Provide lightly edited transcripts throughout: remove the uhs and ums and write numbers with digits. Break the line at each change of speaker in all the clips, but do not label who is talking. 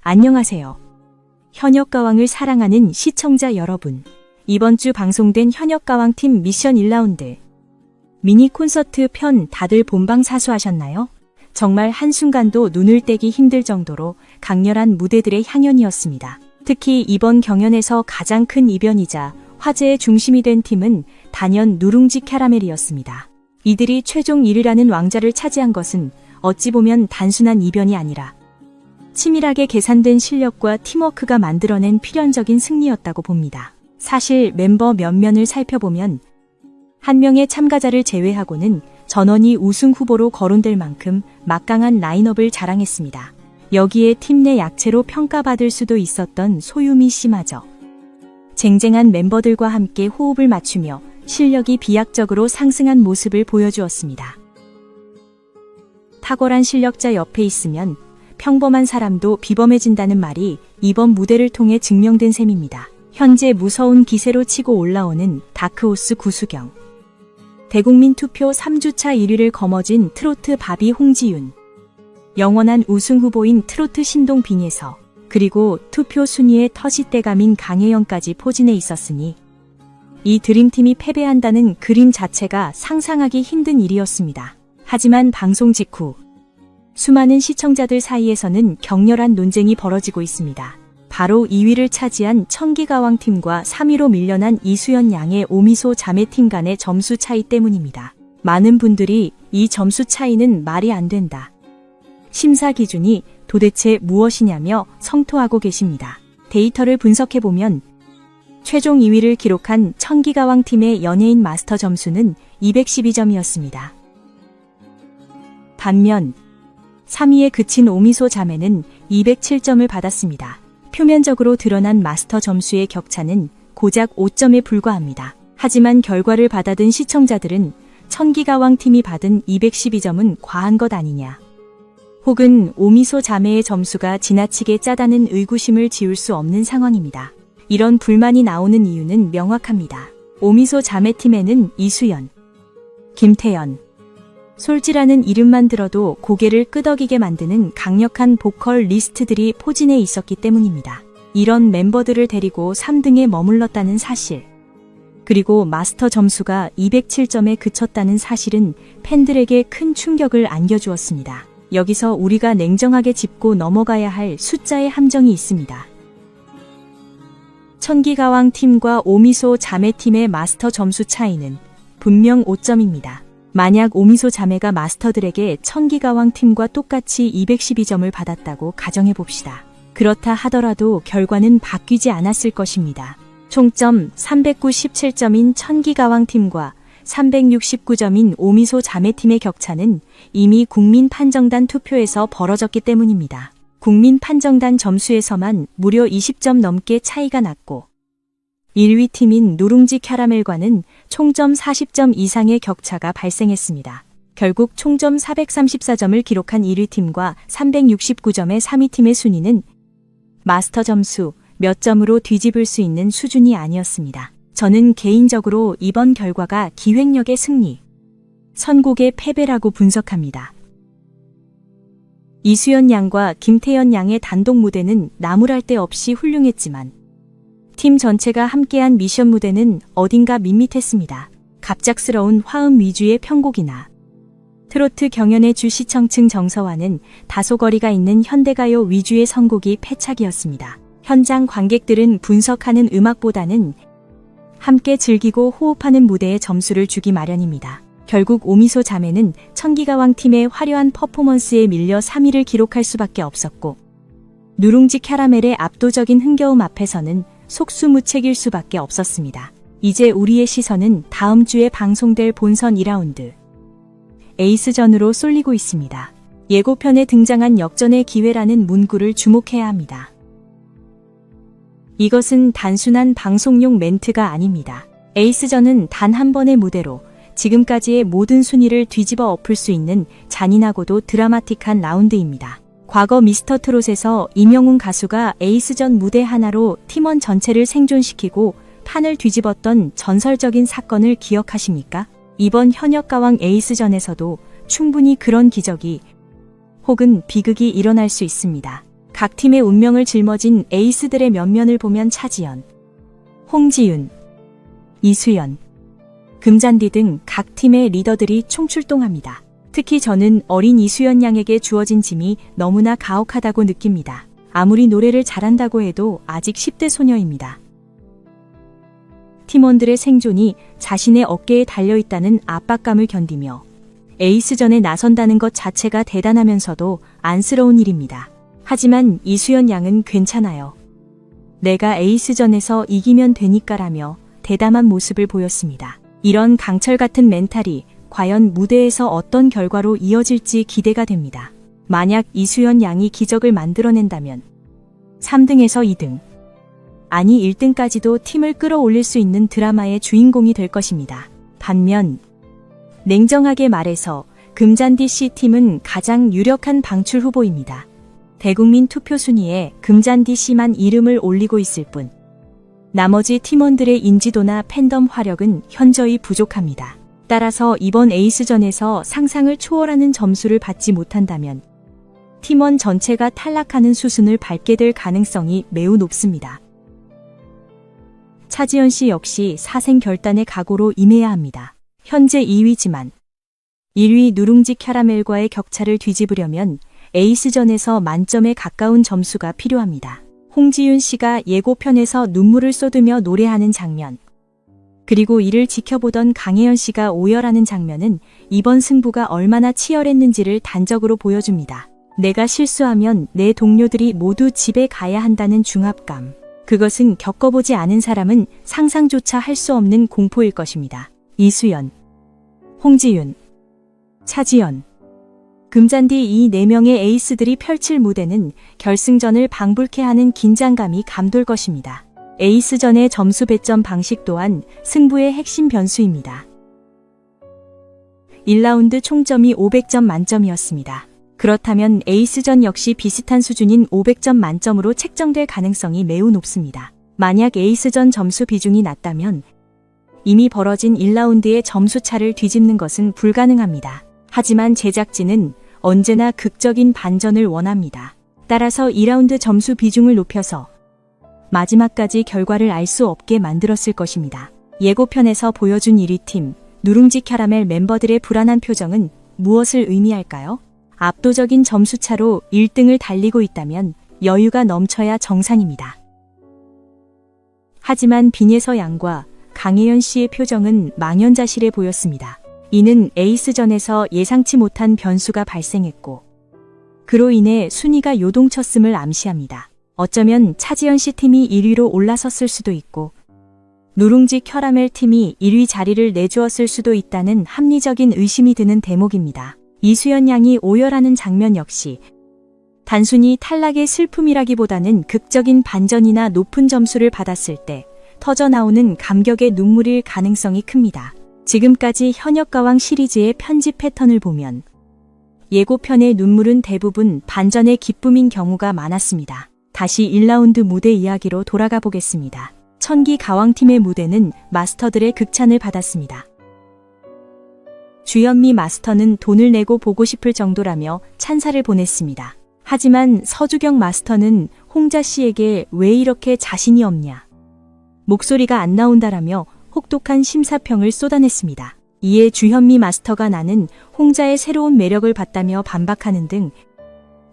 안녕하세요. 현역가왕을 사랑하는 시청자 여러분. 이번 주 방송된 현역가왕팀 미션 1라운드 미니 콘서트 편 다들 본방사수하셨나요? 정말 한순간도 눈을 떼기 힘들 정도로 강렬한 무대들의 향연이었습니다. 특히 이번 경연에서 가장 큰 이변이자 화제의 중심이 된 팀은 단연 누룽지 캐러멜이었습니다. 이들이 최종 1위라는 왕좌를 차지한 것은 어찌 보면 단순한 이변이 아니라 치밀하게 계산된 실력과 팀워크가 만들어낸 필연적인 승리였다고 봅니다. 사실 멤버 면면을 살펴보면 한 명의 참가자를 제외하고는 전원이 우승 후보로 거론될 만큼 막강한 라인업을 자랑했습니다. 여기에 팀 내 약체로 평가받을 수도 있었던 소유미 씨마저 쟁쟁한 멤버들과 함께 호흡을 맞추며 실력이 비약적으로 상승한 모습을 보여주었습니다. 탁월한 실력자 옆에 있으면 평범한 사람도 비범해진다는 말이 이번 무대를 통해 증명된 셈입니다. 현재 무서운 기세로 치고 올라오는 다크호스 구수경, 대국민 투표 3주차 1위를 거머쥔 트로트 바비 홍지윤, 영원한 우승 후보인 트로트 신동 빈예서, 그리고 투표 순위의 터줏대감인 강혜영까지 포진해 있었으니 이 드림팀이 패배한다는 그림 자체가 상상하기 힘든 일이었습니다. 하지만 방송 직후 수많은 시청자들 사이에서는 격렬한 논쟁이 벌어지고 있습니다. 바로 2위를 차지한 청기가왕팀과 3위로 밀려난 이수연 양의 오미소 자매팀 간의 점수 차이 때문입니다. 많은 분들이 이 점수 차이는 말이 안 된다, 심사 기준이 도대체 무엇이냐며 성토하고 계십니다. 데이터를 분석해보면 최종 2위를 기록한 청기가왕팀의 연예인 마스터 점수는 212점이었습니다. 반면 3위에 그친 오미소 자매는 207점을 받았습니다. 표면적으로 드러난 마스터 점수의 격차는 고작 5점에 불과합니다. 하지만 결과를 받아든 시청자들은 청기가왕 팀이 받은 212점은 과한 것 아니냐, 혹은 오미소 자매의 점수가 지나치게 짜다는 의구심을 지울 수 없는 상황입니다. 이런 불만이 나오는 이유는 명확합니다. 오미소 자매팀에는 이수연, 김태연, 솔지라는 이름만 들어도 고개를 끄덕이게 만드는 강력한 보컬 리스트들이 포진해 있었기 때문입니다. 이런 멤버들을 데리고 3등에 머물렀다는 사실, 그리고 마스터 점수가 207점에 그쳤다는 사실은 팬들에게 큰 충격을 안겨주었습니다. 여기서 우리가 냉정하게 짚고 넘어가야 할 숫자의 함정이 있습니다. 청기가왕 팀과 오미소 자매팀의 마스터 점수 차이는 분명 5점입니다. 만약 오미소 자매가 마스터들에게 청기가왕 팀과 똑같이 212점을 받았다고 가정해봅시다. 그렇다 하더라도 결과는 바뀌지 않았을 것입니다. 총점 397점인 청기가왕 팀과 369점인 오미소 자매팀의 격차는 이미 국민판정단 투표에서 벌어졌기 때문입니다. 국민판정단 점수에서만 무려 20점 넘게 차이가 났고 1위 팀인 누룽지 캐러멜과는 총점 40점 이상의 격차가 발생했습니다. 결국 총점 434점을 기록한 1위 팀과 369점의 3위 팀의 순위는 마스터 점수 몇 점으로 뒤집을 수 있는 수준이 아니었습니다. 저는 개인적으로 이번 결과가 기획력의 승리, 선곡의 패배라고 분석합니다. 이수연 양과 김태연 양의 단독 무대는 나무랄 데 없이 훌륭했지만 팀 전체가 함께한 미션 무대는 어딘가 밋밋했습니다. 갑작스러운 화음 위주의 편곡이나 트로트 경연의 주 시청층 정서와는 다소 거리가 있는 현대가요 위주의 선곡이 패착이었습니다. 현장 관객들은 분석하는 음악보다는 함께 즐기고 호흡하는 무대에 점수를 주기 마련입니다. 결국 오미소 자매는 청기가왕 팀의 화려한 퍼포먼스에 밀려 3위를 기록할 수밖에 없었고 누룽지 캐러멜의 압도적인 흥겨움 앞에서는 속수무책일 수밖에 없었습니다. 이제 우리의 시선은 다음 주에 방송될 본선 2라운드 에이스전으로 쏠리고 있습니다. 예고편에 등장한 역전의 기회라는 문구를 주목해야 합니다. 이것은 단순한 방송용 멘트가 아닙니다. 에이스전은 단 한 번의 무대로 지금까지의 모든 순위를 뒤집어 엎을 수 있는 잔인하고도 드라마틱한 라운드입니다. 과거 미스터트롯에서 임영웅 가수가 에이스전 무대 하나로 팀원 전체를 생존시키고 판을 뒤집었던 전설적인 사건을 기억하십니까? 이번 현역가왕 에이스전에서도 충분히 그런 기적이 혹은 비극이 일어날 수 있습니다. 각 팀의 운명을 짊어진 에이스들의 면면을 보면 차지연, 홍지윤, 이수연, 금잔디 등 각 팀의 리더들이 총출동합니다. 특히 저는 어린 이수연 양에게 주어진 짐이 너무나 가혹하다고 느낍니다. 아무리 노래를 잘한다고 해도 아직 10대 소녀입니다. 팀원들의 생존이 자신의 어깨에 달려있다는 압박감을 견디며 에이스전에 나선다는 것 자체가 대단하면서도 안쓰러운 일입니다. 하지만 이수연 양은 괜찮아요. 내가 에이스전에서 이기면 되니까라며 대담한 모습을 보였습니다. 이런 강철 같은 멘탈이 과연 무대에서 어떤 결과로 이어질지 기대가 됩니다. 만약 이수연 양이 기적을 만들어낸다면 3등에서 2등, 아니 1등까지도 팀을 끌어올릴 수 있는 드라마의 주인공이 될 것입니다. 반면 냉정하게 말해서 금잔디 씨 팀은 가장 유력한 방출 후보입니다. 대국민 투표 순위에 금잔디 씨만 이름을 올리고 있을 뿐 나머지 팀원들의 인지도나 팬덤 화력은 현저히 부족합니다. 따라서 이번 에이스전에서 상상을 초월하는 점수를 받지 못한다면 팀원 전체가 탈락하는 수순을 밟게 될 가능성이 매우 높습니다. 차지연 씨 역시 사생 결단의 각오로 임해야 합니다. 현재 2위지만 1위 누룽지 캐러멜과의 격차를 뒤집으려면 에이스전에서 만점에 가까운 점수가 필요합니다. 홍지윤 씨가 예고편에서 눈물을 쏟으며 노래하는 장면, 그리고 이를 지켜보던 강혜연 씨가 오열하는 장면은 이번 승부가 얼마나 치열했는지를 단적으로 보여줍니다. 내가 실수하면 내 동료들이 모두 집에 가야 한다는 중압감. 그것은 겪어보지 않은 사람은 상상조차 할 수 없는 공포일 것입니다. 이수연, 홍지윤, 차지연, 금잔디 이 4명의 에이스들이 펼칠 무대는 결승전을 방불케 하는 긴장감이 감돌 것입니다. 에이스전의 점수 배점 방식 또한 승부의 핵심 변수입니다. 1라운드 총점이 500점 만점이었습니다. 그렇다면 에이스전 역시 비슷한 수준인 500점 만점으로 책정될 가능성이 매우 높습니다. 만약 에이스전 점수 비중이 낮다면 이미 벌어진 1라운드의 점수 차를 뒤집는 것은 불가능합니다. 하지만 제작진은 언제나 극적인 반전을 원합니다. 따라서 2라운드 점수 비중을 높여서 마지막까지 결과를 알 수 없게 만들었을 것입니다. 예고편에서 보여준 1위 팀 누룽지 캐러멜 멤버들의 불안한 표정은 무엇을 의미할까요? 압도적인 점수차로 1등을 달리고 있다면 여유가 넘쳐야 정상입니다. 하지만 빈예서 양과 강혜연 씨의 표정은 망연자실해 보였습니다. 이는 에이스전에서 예상치 못한 변수가 발생했고 그로 인해 순위가 요동쳤음을 암시합니다. 어쩌면 차지연 씨 팀이 1위로 올라섰을 수도 있고 누룽지 캐러멜 팀이 1위 자리를 내주었을 수도 있다는 합리적인 의심이 드는 대목입니다. 이수연 양이 오열하는 장면 역시 단순히 탈락의 슬픔이라기보다는 극적인 반전이나 높은 점수를 받았을 때 터져나오는 감격의 눈물일 가능성이 큽니다. 지금까지 현역가왕 시리즈의 편집 패턴을 보면 예고편의 눈물은 대부분 반전의 기쁨인 경우가 많았습니다. 다시 1라운드 무대 이야기로 돌아가 보겠습니다. 천기 가왕팀의 무대는 마스터들의 극찬을 받았습니다. 주현미 마스터는 돈을 내고 보고 싶을 정도라며 찬사를 보냈습니다. 하지만 서주경 마스터는 홍자 씨에게 왜 이렇게 자신이 없냐, 목소리가 안 나온다라며 혹독한 심사평을 쏟아냈습니다. 이에 주현미 마스터가 나는 홍자의 새로운 매력을 봤다며 반박하는 등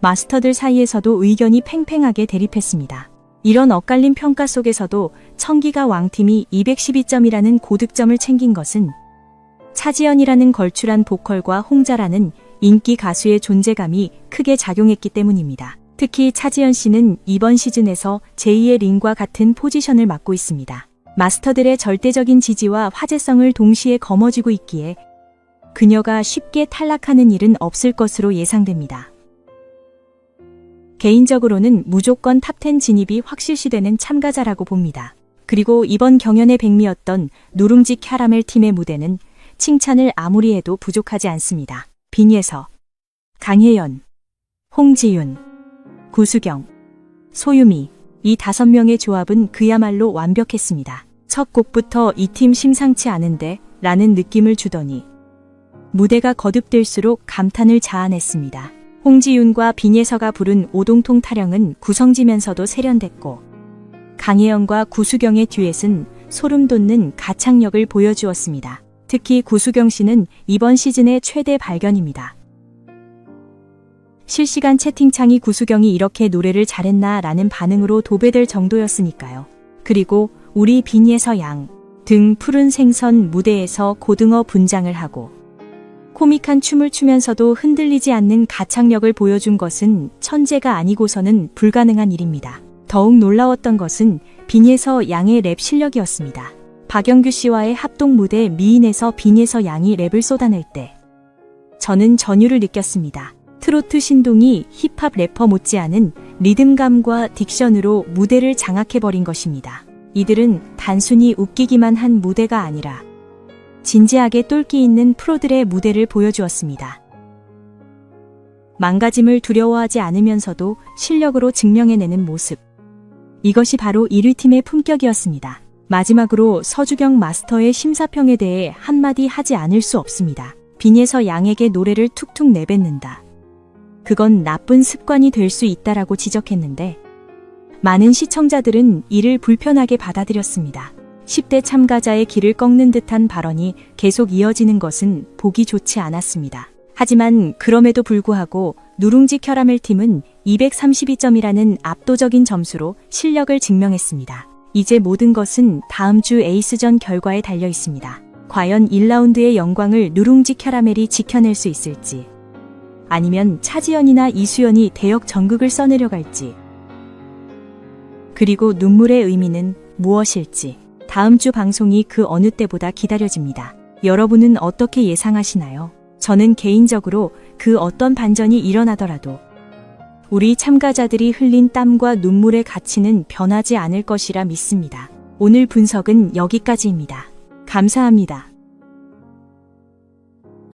마스터들 사이에서도 의견이 팽팽하게 대립했습니다. 이런 엇갈린 평가 속에서도 천기가 왕팀이 212점이라는 고득점을 챙긴 것은 차지연이라는 걸출한 보컬과 홍자라는 인기 가수의 존재감이 크게 작용했기 때문입니다. 특히 차지연 씨는 이번 시즌에서 제2의 링과 같은 포지션을 맡고 있습니다. 마스터들의 절대적인 지지와 화제성을 동시에 거머쥐고 있기에 그녀가 쉽게 탈락하는 일은 없을 것으로 예상됩니다. 개인적으로는 무조건 탑10 진입이 확실시되는 참가자라고 봅니다. 그리고 이번 경연의 백미였던 누룽지 캐러멜 팀의 무대는 칭찬을 아무리 해도 부족하지 않습니다. 빈예서, 강혜연, 홍지윤, 구수경, 소유미, 이 5명의 조합은 그야말로 완벽했습니다. 첫 곡부터 이 팀 심상치 않은데 라는 느낌을 주더니 무대가 거듭될수록 감탄을 자아냈습니다. 홍지윤과 빈예서가 부른 오동통 타령은 구성지면서도 세련됐고, 강혜영과 구수경의 듀엣은 소름 돋는 가창력을 보여주었습니다. 특히 구수경 씨는 이번 시즌의 최대 발견입니다. 실시간 채팅창이 구수경이 이렇게 노래를 잘했나 라는 반응으로 도배될 정도였으니까요. 그리고 우리 빈예서 양 등 푸른 생선 무대에서 고등어 분장을 하고 코믹한 춤을 추면서도 흔들리지 않는 가창력을 보여준 것은 천재가 아니고서는 불가능한 일입니다. 더욱 놀라웠던 것은 빈예서 양의 랩 실력이었습니다. 박영규 씨와의 합동 무대 미인에서 빈예서 양이 랩을 쏟아낼 때 저는 전율을 느꼈습니다. 트로트 신동이 힙합 래퍼 못지않은 리듬감과 딕션으로 무대를 장악해버린 것입니다. 이들은 단순히 웃기기만 한 무대가 아니라 진지하게 똘끼 있는 프로들의 무대를 보여주었습니다. 망가짐을 두려워하지 않으면서도 실력으로 증명해내는 모습. 이것이 바로 1위 팀의 품격이었습니다. 마지막으로 서주경 마스터의 심사평에 대해 한마디 하지 않을 수 없습니다. 빈예서 양에게 노래를 툭툭 내뱉는다. 그건 나쁜 습관이 될 수 있다라고 지적했는데 많은 시청자들은 이를 불편하게 받아들였습니다. 10대 참가자의 길을 꺾는 듯한 발언이 계속 이어지는 것은 보기 좋지 않았습니다. 하지만 그럼에도 불구하고 누룽지 캐러멜 팀은 232점이라는 압도적인 점수로 실력을 증명했습니다. 이제 모든 것은 다음 주 에이스전 결과에 달려 있습니다. 과연 1라운드의 영광을 누룽지 캐러멜이 지켜낼 수 있을지, 아니면 차지연이나 이수연이 대역 전극을 써내려갈지, 그리고 눈물의 의미는 무엇일지 다음 주 방송이 그 어느 때보다 기다려집니다. 여러분은 어떻게 예상하시나요? 저는 개인적으로 그 어떤 반전이 일어나더라도 우리 참가자들이 흘린 땀과 눈물의 가치는 변하지 않을 것이라 믿습니다. 오늘 분석은 여기까지입니다. 감사합니다.